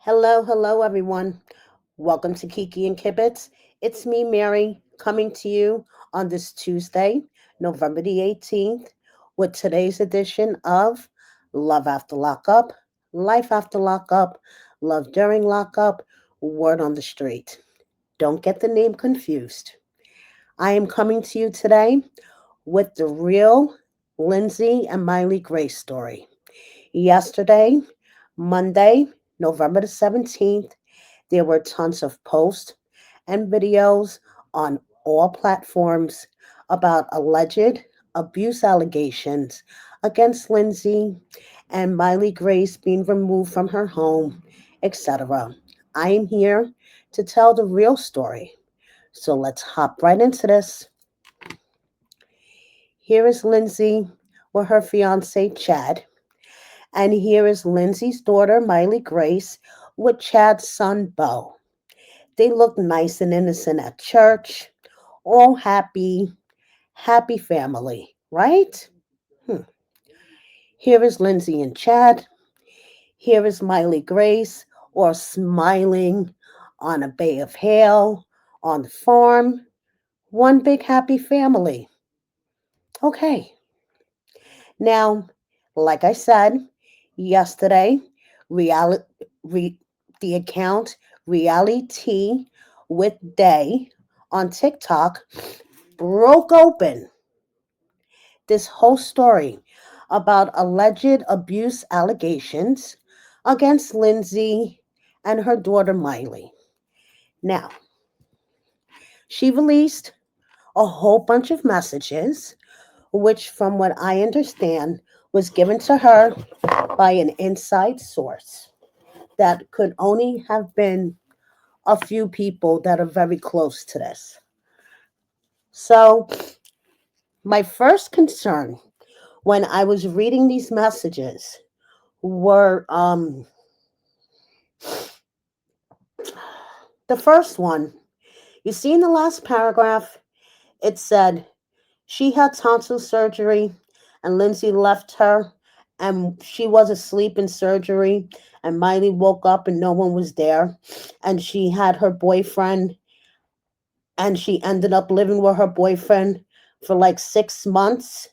Hello, everyone. Welcome to Kiki and Kibitz. It's me, Mary, coming to you on this Tuesday, November the 18th, with today's edition of Love After Lockup, Life After Lockup, Love During Lockup, Word on the Street. Don't get the name confused. I am coming to you today with the real Lindsey and Miley Grace story. Yesterday, Monday, November the 17th, there were tons of posts and videos on all platforms about alleged abuse allegations against Lindsey and Miley Grace being removed from her home, etc. I am here to tell the real story. So let's hop right into this. Here is Lindsey with her fiance Chad, and here is Lindsey's daughter Miley Grace with Chad's son Bo. They look nice and innocent at church, all happy family, right? Hmm. Here is Lindsey and Chad. Here is Miley Grace, or smiling on a bay of hail on the farm. One big happy family. Okay. Now, like I said yesterday, reality, re, the account Reality with Day on TikTok broke open this whole story about alleged abuse allegations against Lindsey and her daughter Miley. Now, she released a whole bunch of messages, which, from what I understand, was given to her by an inside source that could only have been a few people that are very close to this. So, my first concern when I was reading these messages were the first one. You see in the last paragraph, it said she had tonsil surgery and Lindsey left her and she was asleep in surgery and Miley woke up and no one was there and she had her boyfriend and she ended up living with her boyfriend for like 6 months.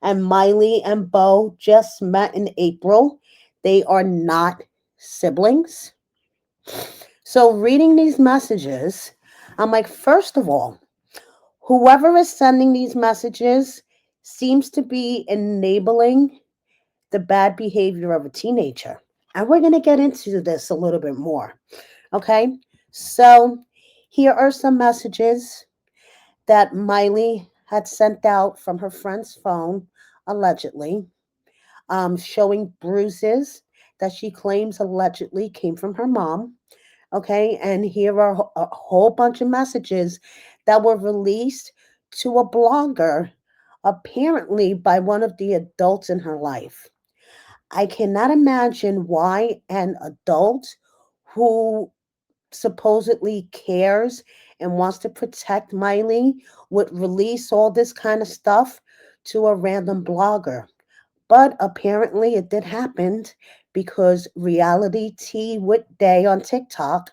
And Miley and Bo just met in April. They are not siblings. So, reading these messages, I'm like, first of all, whoever is sending these messages seems to be enabling the bad behavior of a teenager. And we're going to get into this a little bit more. Okay. So, here are some messages that Miley had sent out from her friend's phone, allegedly, showing bruises that she claims allegedly came from her mom. Okay, and here are a whole bunch of messages that were released to a blogger, apparently by one of the adults in her life. I cannot imagine why an adult who supposedly cares and wants to protect Miley would release all this kind of stuff to a random blogger. But apparently it did happen because Reality T with Day on TikTok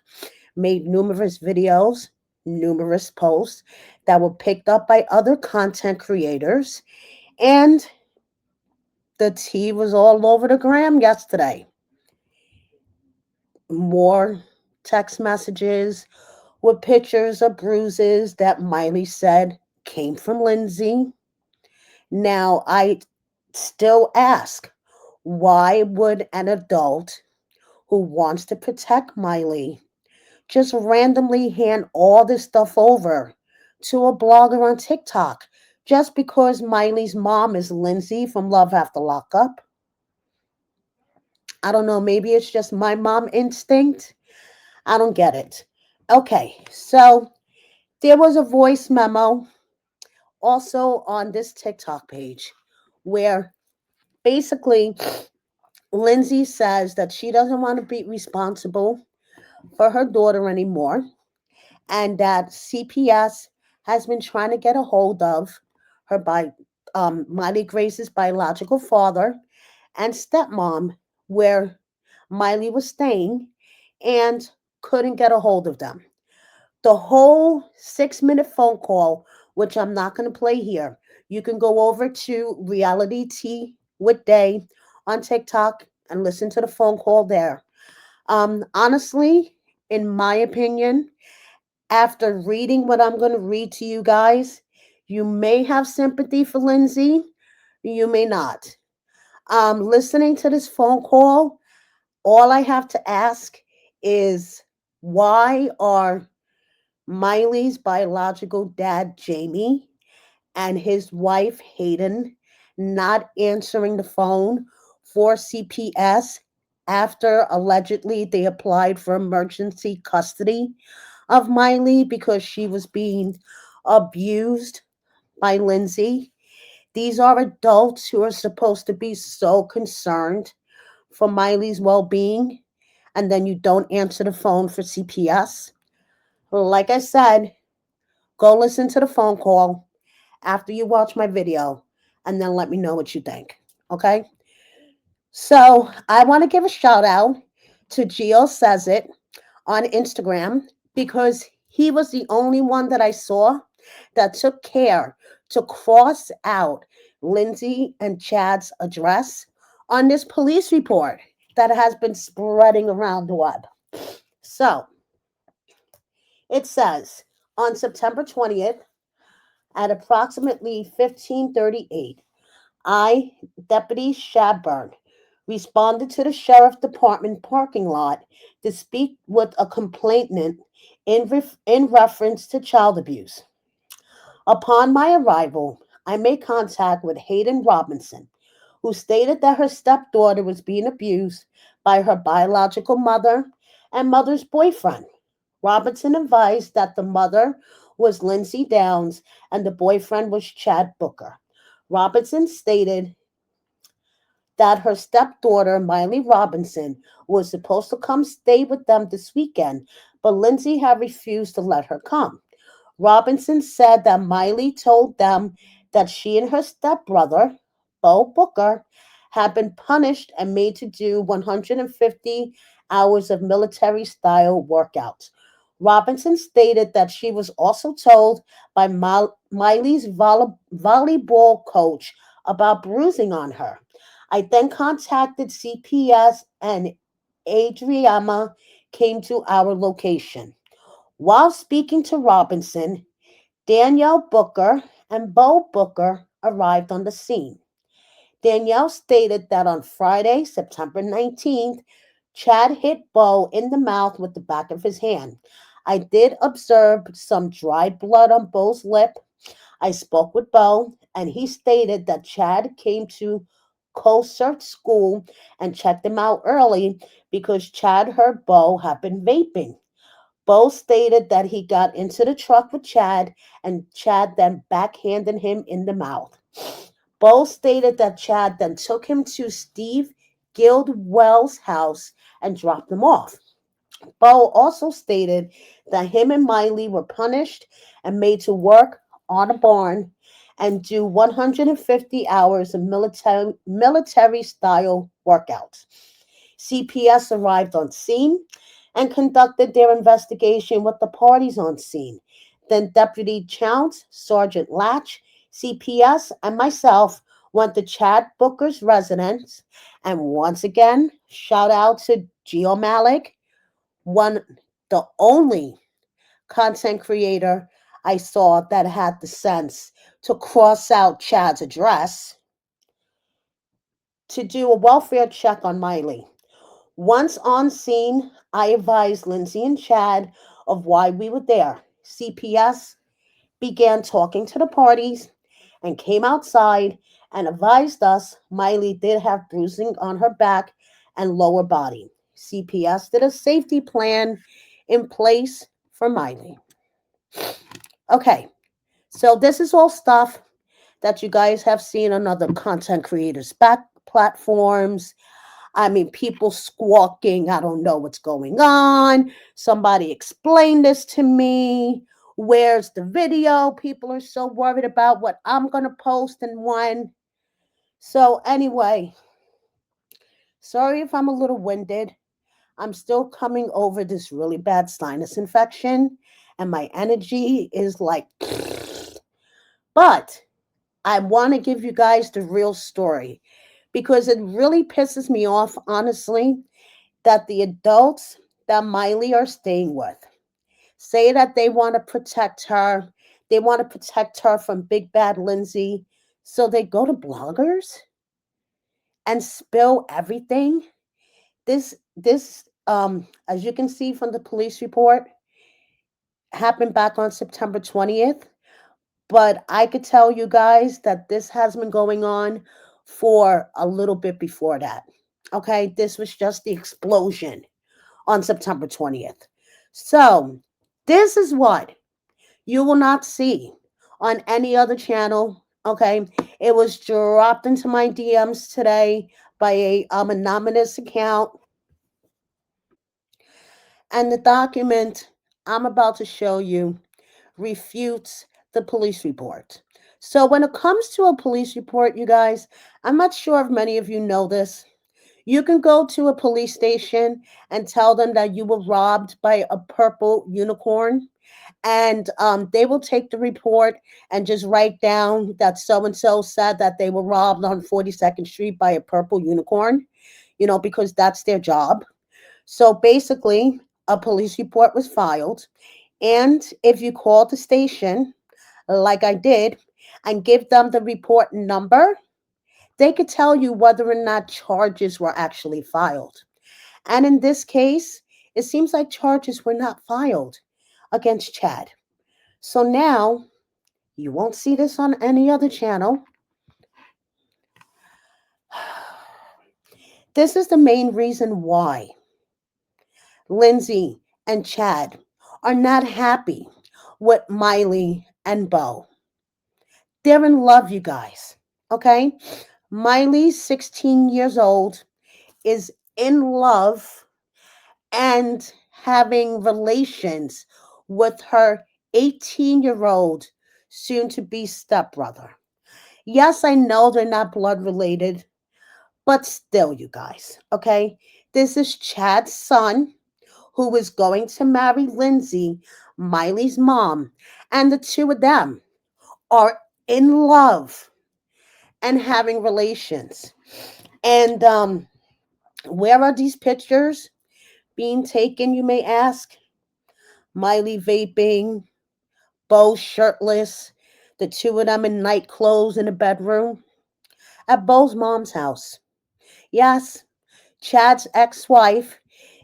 made numerous videos, numerous posts that were picked up by other content creators, and the tea was all over the gram yesterday. More text messages with pictures of bruises that Miley said came from Lindsey. Now, I still ask, why would an adult who wants to protect Miley just randomly hand all this stuff over to a blogger on TikTok just because Miley's mom is Lindsey from Love After Lockup? I don't know, maybe it's just my mom instinct. I don't get it. Okay, so there was a voice memo also on this TikTok page where basically Lindsey says that she doesn't want to be responsible for her daughter anymore and that CPS has been trying to get a hold of her by Miley Grace's biological father and stepmom, where Miley was staying, and couldn't get a hold of them. The whole 6 minute phone call, which I'm not going to play here, you can go over to Reality T with Day on TikTok and listen to the phone call there. Honestly, in my opinion, after reading what I'm going to read to you guys, you may have sympathy for Lindsay, you may not. Listening to this phone call, all I have to ask is, why are Miley's biological dad, Jamie, and his wife, Hayden, not answering the phone for CPS after allegedly they applied for emergency custody of Miley because she was being abused by Lindsay? These are adults who are supposed to be so concerned for Miley's well being, and then you don't answer the phone for CPS. Like I said, go listen to the phone call after you watch my video and then let me know what you think. Okay? So I want to give a shout out to Gio Says It on Instagram because he was the only one that I saw that took care to cross out Lindsay and Chad's address on this police report that has been spreading around the web. So it says on September 20th at approximately 15:38, I, Deputy Shadburn, responded to the Sheriff Department parking lot to speak with a complainant in reference to child abuse. Upon my arrival, I made contact with Hayden Robinson, who stated that her stepdaughter was being abused by her biological mother and mother's boyfriend. Robinson advised that the mother was Lindsay Downs and the boyfriend was Chad Booker. Robinson stated that her stepdaughter, Miley Robinson, was supposed to come stay with them this weekend, but Lindsay had refused to let her come. Robinson said that Miley told them that she and her stepbrother, Bo Booker, had been punished and made to do 150 hours of military style workouts. Robinson stated that she was also told by Miley's volleyball coach about bruising on her. I then contacted CPS and Adriana came to our location. While speaking to Robinson, Danielle Booker and Bo Booker arrived on the scene. Danielle stated that on Friday, September 19th, Chad hit Bo in the mouth with the back of his hand. I did observe some dried blood on Bo's lip. I spoke with Bo, and he stated that Chad came to Colsert School and checked him out early because Chad heard Bo had been vaping. Bo stated that he got into the truck with Chad, and Chad then backhanded him in the mouth. Bo stated that Chad then took him to Steve Guildwell's house and dropped him off. Bo also stated that him and Miley were punished and made to work on a barn and do 150 hours of military style workouts. CPS arrived on scene and conducted their investigation with the parties on scene. Then Deputy Chounce, Sergeant Latch, CPS, and myself went to Chad Booker's residence. And once again, shout out to Gio Malik, one, the only content creator I saw that had the sense to cross out Chad's address to do a welfare check on Miley. Once on scene, I advised Lindsay and Chad of why we were there. CPS began talking to the parties and came outside and advised us Miley did have bruising on her back and lower body. CPS did a safety plan in place for Miley. Okay, so this is all stuff that you guys have seen on other content creators' back platforms. I mean, people squawking, I don't know what's going on. Somebody explain this to me. Where's the video? People are so worried about what I'm going to post and when. So, anyway, sorry if I'm a little winded. I'm still coming over this really bad sinus infection, and my energy is like, but I want to give you guys the real story because it really pisses me off, honestly, that the adults that Miley are staying with say that they want to protect her. They want to protect her from Big Bad Lindsey. So they go to bloggers and spill everything. This, as you can see from the police report, happened back on September 20th. But I could tell you guys that this has been going on for a little bit before that. Okay, this was just the explosion on September 20th. So, this is what you will not see on any other channel. Okay, it was dropped into my DMs today by a anonymous account, and the document I'm about to show you refutes the police report. So, when it comes to a police report, you guys, I'm not sure if many of you know this. You can go to a police station and tell them that you were robbed by a purple unicorn, and they will take the report and just write down that so and so said that they were robbed on 42nd Street by a purple unicorn, because that's their job. So basically, a police report was filed, and if you call the station, like I did, and give them the report number, they could tell you whether or not charges were actually filed. And in this case, it seems like charges were not filed against Chad. So now you won't see this on any other channel. This is the main reason why Lindsey and Chad are not happy with Miley and Bo. They're in love, you guys. Okay? Miley's 16 years old, is in love and having relations with her 18-year-old soon to be stepbrother. Yes, I know they're not blood related, but still, you guys, okay? This is Chad's son who is going to marry Lindsey, Miley's mom, and the two of them are in love and having relations. And where are these pictures being taken, you may ask? Miley vaping, Bo shirtless, the two of them in night clothes in a bedroom at Bo's mom's house. Yes, Chad's ex wife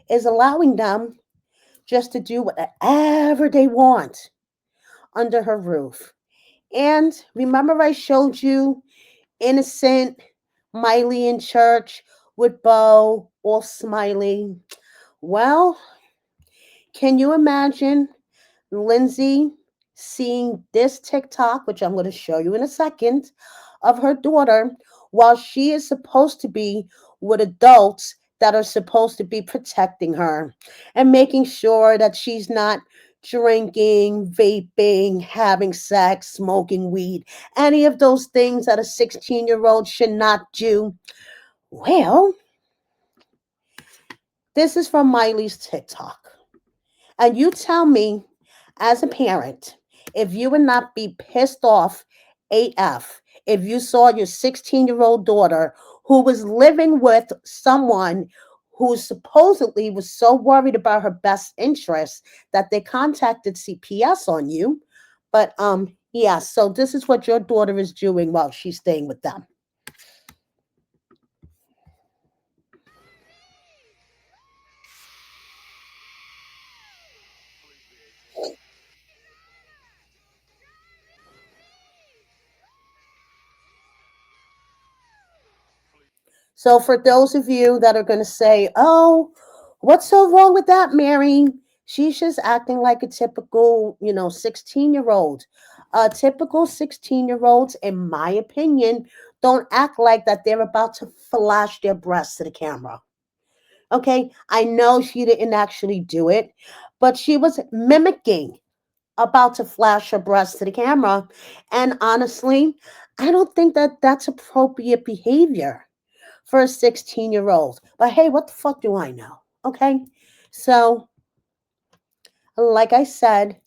is allowing them just to do whatever they want under her roof. And remember, I showed you innocent Miley in church with Bo, all smiley. Well, can you imagine Lindsey seeing this TikTok, which I'm going to show you in a second, of her daughter while she is supposed to be with adults that are supposed to be protecting her and making sure that she's not drinking, vaping, having sex, smoking weed, any of those things that a 16-year-old should not do? Well, this is from Miley's TikTok. And you tell me, as a parent, if you would not be pissed off AF if you saw your 16-year-old daughter who was living with someone who supposedly was so worried about her best interests that they contacted CPS on you. But yeah, so this is what your daughter is doing while she's staying with them. So for those of you that are going to say, "Oh, what's so wrong with that, Mary? She's just acting like a typical, 16-year-old." Typical 16-year-olds, in my opinion, don't act like that they're about to flash their breasts to the camera. Okay, I know she didn't actually do it, but she was mimicking about to flash her breasts to the camera. And honestly, I don't think that that's appropriate behavior for a 16-year-old. But hey, what the fuck do I know? Okay? So, like I said,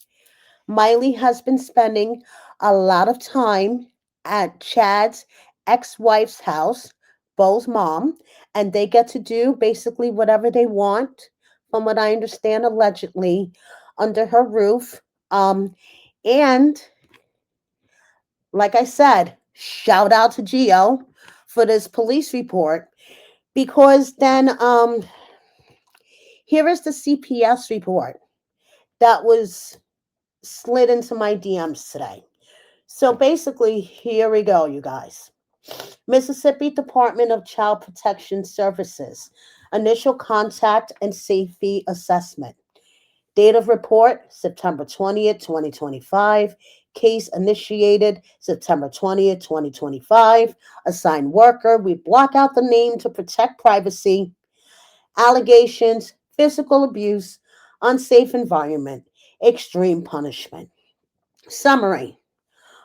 Miley has been spending a lot of time at Chad's ex wife's house, Bo's mom, and they get to do basically whatever they want, from what I understand, allegedly, under her roof. And like I said, shout out to Geo for this police report because then here is the CPS report that was slid into my DMs today. So basically, here we go, you guys. Mississippi Department of Child Protection Services, initial contact and safety assessment. Date of report, September 20th, 2025. Case initiated September 20th, 2025. Assigned worker, we block out the name to protect privacy. Allegations, physical abuse, unsafe environment, extreme punishment. Summary.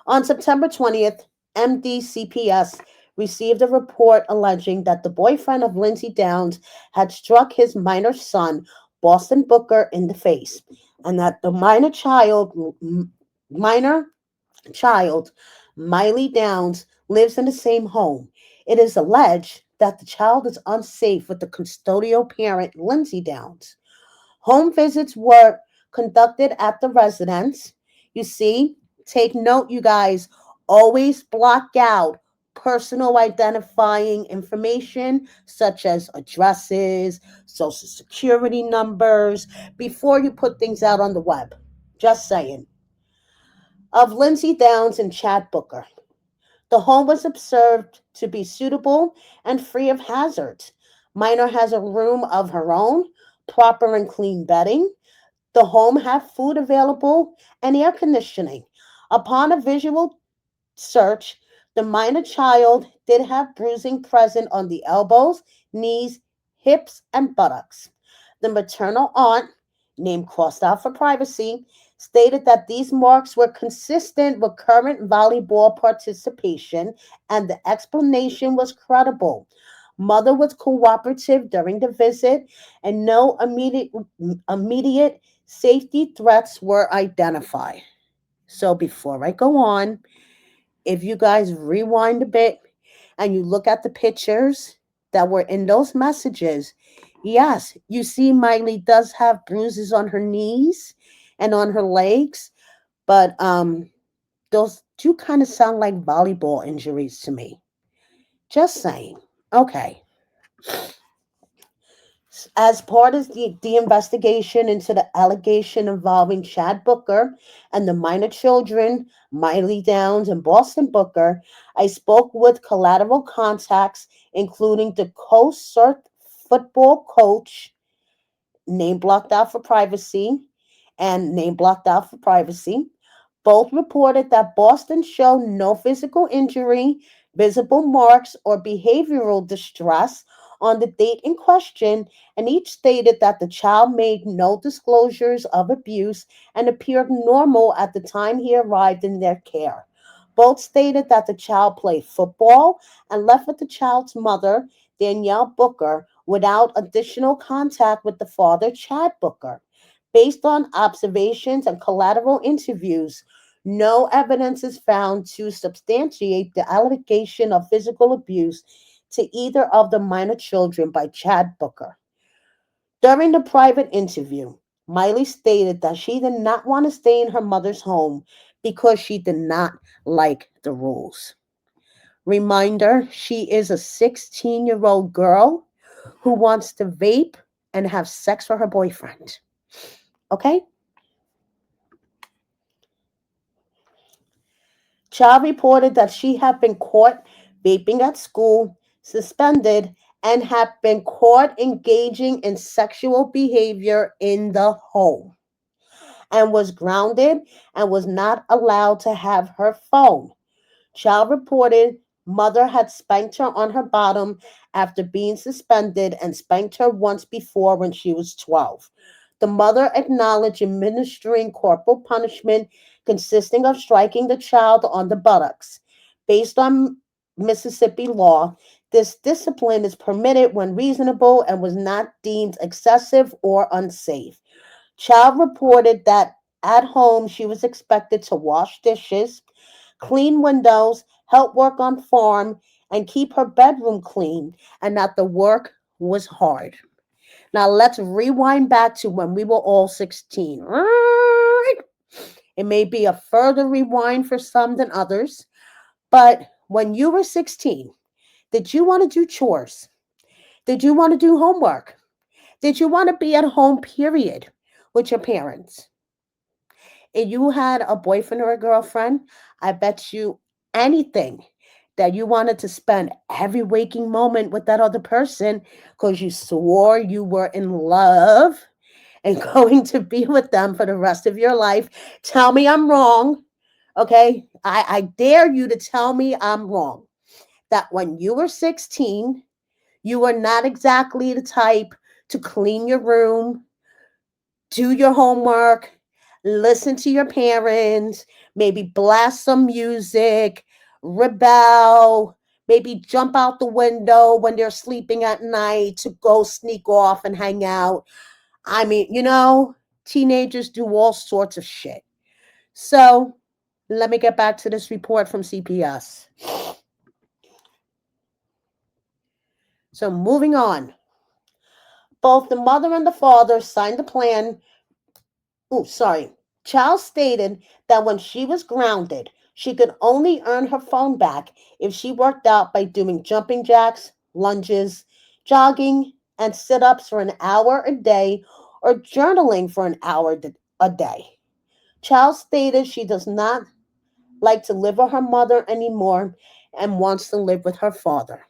On September 20th, MDCPS received a report alleging that the boyfriend of Lindsey Downs had struck his minor son, Boston Booker, in the face, and that the minor child, Miley Downs, lives in the same home. It is alleged that the child is unsafe with the custodial parent, Lindsey Downs. Home visits were conducted at the residence. You see, take note, you guys, always block out personal identifying information such as addresses, social security numbers before you put things out on the web. Just saying. Of Lindsey Downs and Chad Booker. The home was observed to be suitable and free of hazards. Minor has a room of her own, proper and clean bedding. The home had food available and air conditioning. Upon a visual search, the minor child did have bruising present on the elbows, knees, hips, and buttocks. The maternal aunt, name crossed out for privacy, stated that these marks were consistent with current volleyball participation and the explanation was credible. Mother was cooperative during the visit and no immediate safety threats were identified. So before I go on, if you guys rewind a bit and you look at the pictures that were in those messages, yes, you see Miley does have bruises on her knees and on her legs, but those do kind of sound like volleyball injuries to me. Just saying. Okay. As part of the investigation into the allegation involving Chad Booker and the minor children, Miley Downs and Boston Booker, I spoke with collateral contacts, including the co-cert football coach, name blocked out for privacy, and name blocked out for privacy. Both reported that Boston showed no physical injury, visible marks, or behavioral distress on the date in question, and each stated that the child made no disclosures of abuse and appeared normal at the time he arrived in their care. Both stated that the child played football and left with the child's mother, Danielle Booker, without additional contact with the father, Chad Booker. Based on observations and collateral interviews, no evidence is found to substantiate the allegation of physical abuse to either of the minor children by Chad Booker. During the private interview, Miley stated that she did not want to stay in her mother's home because she did not like the rules. Reminder, she is a 16-year-old girl who wants to vape and have sex with her boyfriend. Okay? Child reported that she had been caught vaping at school, suspended, and had been caught engaging in sexual behavior in the home and was grounded and was not allowed to have her phone. Child reported mother had spanked her on her bottom after being suspended and spanked her once before when she was 12. The mother acknowledged administering corporal punishment consisting of striking the child on the buttocks. Based on Mississippi law, This discipline is permitted when reasonable and was not deemed excessive or unsafe. Child reported that at home she was expected to wash dishes, clean windows, help work on farm, and keep her bedroom clean, and that the work was hard. Now let's rewind back to when we were all 16. It may be a further rewind for some than others, but when you were 16, did you want to do chores? Did you want to do homework? Did you want to be at home, period, with your parents? If you had a boyfriend or a girlfriend, I bet you anything that you wanted to spend every waking moment with that other person because you swore you were in love and going to be with them for the rest of your life. Tell me I'm wrong. Okay. I dare you to tell me I'm wrong. That when you were 16, you were not exactly the type to clean your room, do your homework, listen to your parents, maybe blast some music, rebel, maybe jump out the window when they're sleeping at night to go sneak off and hang out. I mean, teenagers do all sorts of shit. So let me get back to this report from CPS. So moving on. Both the mother and the father signed the plan. Oh, sorry. Child stated that when she was grounded, she could only earn her phone back if she worked out by doing jumping jacks, lunges, jogging, and sit ups for an hour a day or journaling for an hour a day. Child stated she does not like to live with her mother anymore and wants to live with her father.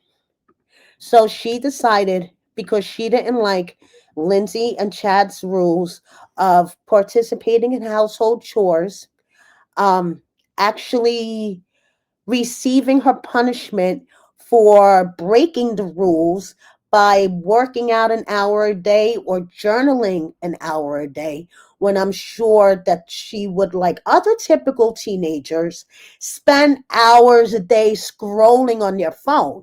So she decided, because she didn't like Lindsay and Chad's rules of participating in household chores, um, actually receiving her punishment for breaking the rules by working out an hour a day or journaling an hour a day, when I'm sure that she would, like other typical teenagers, spend hours a day scrolling on their phone.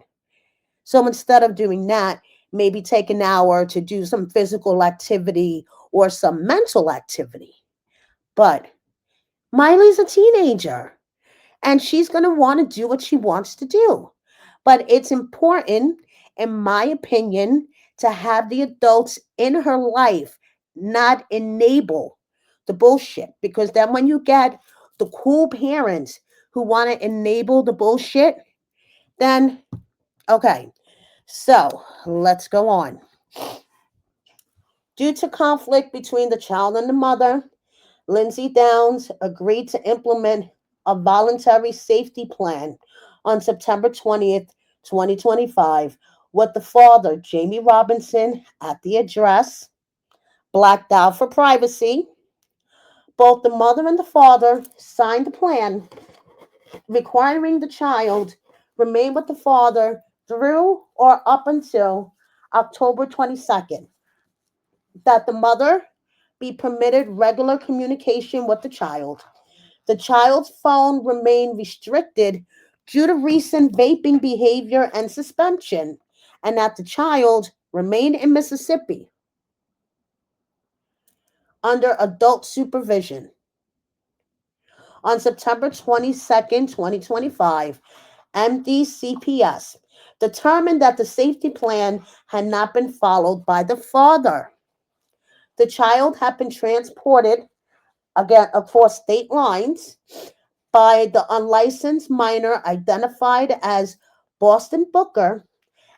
So instead of doing that, maybe take an hour to do some physical activity or some mental activity. But Miley's a teenager and she's going to want to do what she wants to do. But it's important, in my opinion, to have the adults in her life not enable the bullshit. Because then when you get the cool parents who want to enable the bullshit, then, okay, so let's go on. Due to conflict between the child and the mother, Lindsay Downs agreed to implement a voluntary safety plan on September 20th, 2025, with the father, Jamie Robinson, at the address, blacked out for privacy. Both the mother and the father signed the plan requiring the child remain with the father through or up until October 22nd, that the mother be permitted regular communication with the child. The child's phone remained restricted due to recent vaping behavior and suspension, and that the child remained in Mississippi under adult supervision. On September 22nd, 2025, MDCPS determined that the safety plan had not been followed by the father. The child had been transported again across state lines by the unlicensed minor identified as Boston Booker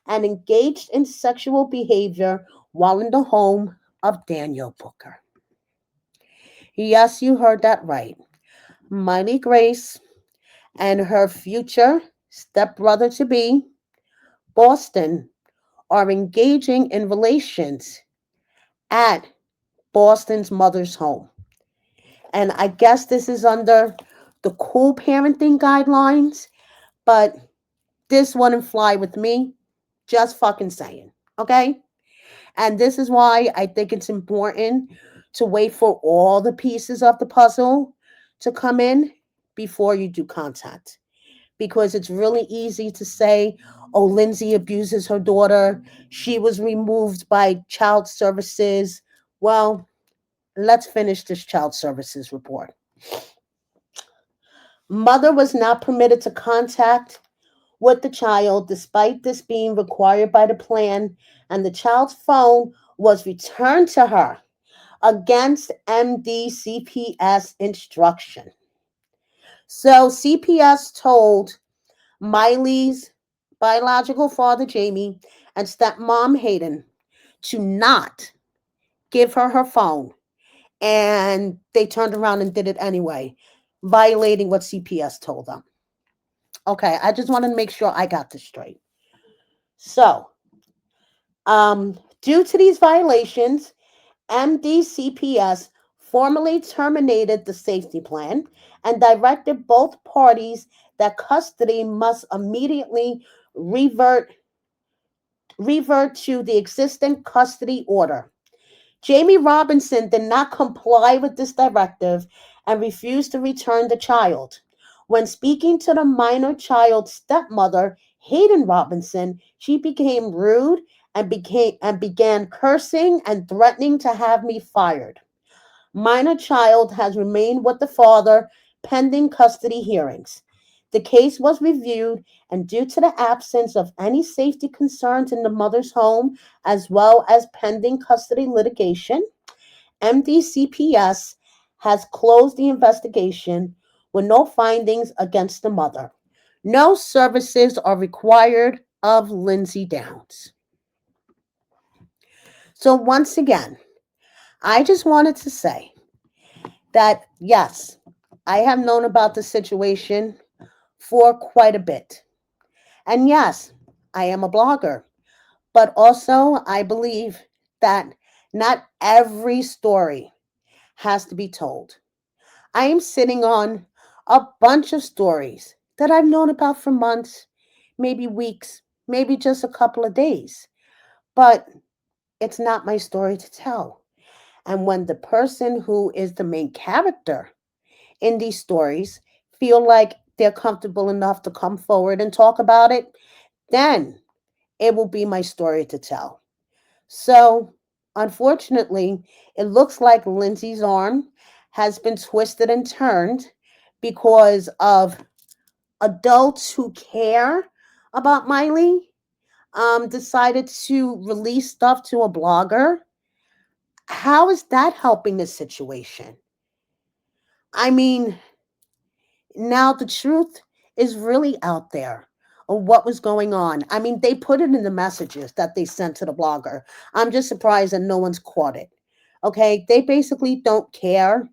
and engaged in sexual behavior while in the home of Daniel Booker. Yes, you heard that right. Miley Grace and her future stepbrother to be, Boston, are engaging in relations at Boston's mother's home. And I guess this is under the cool parenting guidelines, but this wouldn't fly with me. Just fucking saying. Okay? And this is why I think it's important to wait for all the pieces of the puzzle to come in before you do contact. Because it's really easy to say, Oh, Lindsay abuses her daughter. She was removed by child services. Well, let's finish this child services report. Mother was not permitted to contact with the child despite this being required by the plan, and the child's phone was returned to her against MDCPS instruction. So CPS told Miley's biological father, Jamie, and stepmom, Hayden, to not give her her phone. And they turned around and did it anyway, violating what CPS told them. Okay, I just wanted to make sure I got this straight. So, due to these violations, MDCPS formally terminated the safety plan and directed both parties that custody must immediately revert revert to the existing custody order. Jamie Robinson did not comply with this directive and refused to return the child. When speaking to the minor child's stepmother, Hayden Robinson, she became rude and began cursing and threatening to have me fired. Minor child has remained with the father pending custody hearings. The case was reviewed, and due to the absence of any safety concerns in the mother's home, as well as pending custody litigation, MDCPS has closed the investigation with no findings against the mother. No services are required of Lindsay Downs. So, once again, I just wanted to say that yes, I have known about the situation for quite a bit. And yes, I am a blogger, but also I believe that not every story has to be told. I am sitting on a bunch of stories that I've known about for months, maybe weeks, maybe just a couple of days, but it's not my story to tell. And when the person who is the main character in these stories feel like they're comfortable enough to come forward and talk about it, then it will be my story to tell. So, unfortunately, it looks like Lindsay's arm has been twisted and turned because of adults who care about Miley decided to release stuff to a blogger. How is that helping the situation? I mean, now the truth is really out there of what was going on. I mean, they put it in the messages that they sent to the blogger. I'm just surprised that no one's caught it. Okay, they basically don't care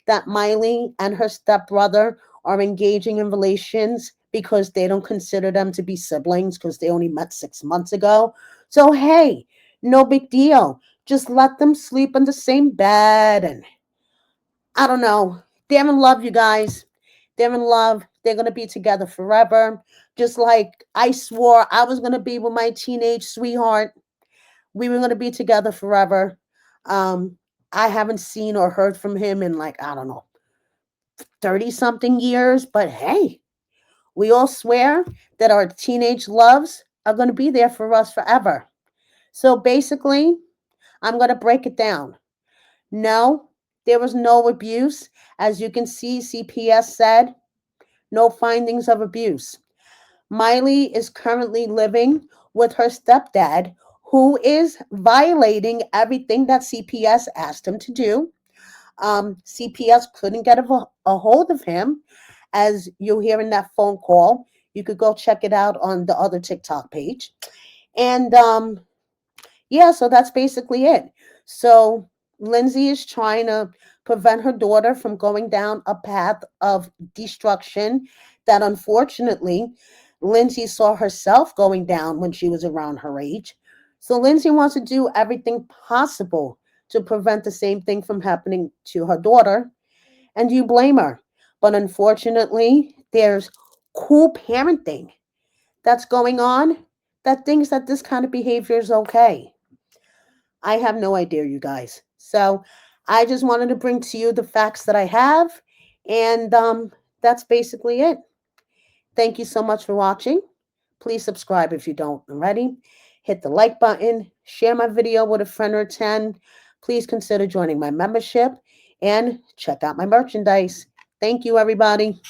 that Miley and her stepbrother are engaging in relations because they don't consider them to be siblings because they only met 6 months ago. So, hey, no big deal. Just let them sleep in the same bed. And I don't know. They're in love, you guys. They're in love. They're going to be together forever. Just like I swore I was going to be with my teenage sweetheart. We were going to be together forever. Um, I haven't seen or heard from him in like, I don't know, 30 something years. But hey, we all swear that our teenage loves are going to be there for us forever. So basically, I'm going to break it down. No, there was no abuse. As you can see, CPS said no findings of abuse. Miley is currently living with her stepdad, who is violating everything that CPS asked him to do. CPS couldn't get a hold of him, as you'll hear in that phone call. You could go check it out on the other TikTok page. And yeah, so that's basically it. So Lindsay is trying to prevent her daughter from going down a path of destruction that unfortunately Lindsay saw herself going down when she was around her age. So Lindsay wants to do everything possible to prevent the same thing from happening to her daughter. And you blame her. But unfortunately, there's cool parenting that's going on that thinks that this kind of behavior is okay. I have no idea, you guys. So I just wanted to bring to you the facts that I have. And that's basically it. Thank you so much for watching. Please subscribe if you don't already. Hit the like button. Share my video with a friend or 10. Please consider joining my membership and check out my merchandise. Thank you, everybody.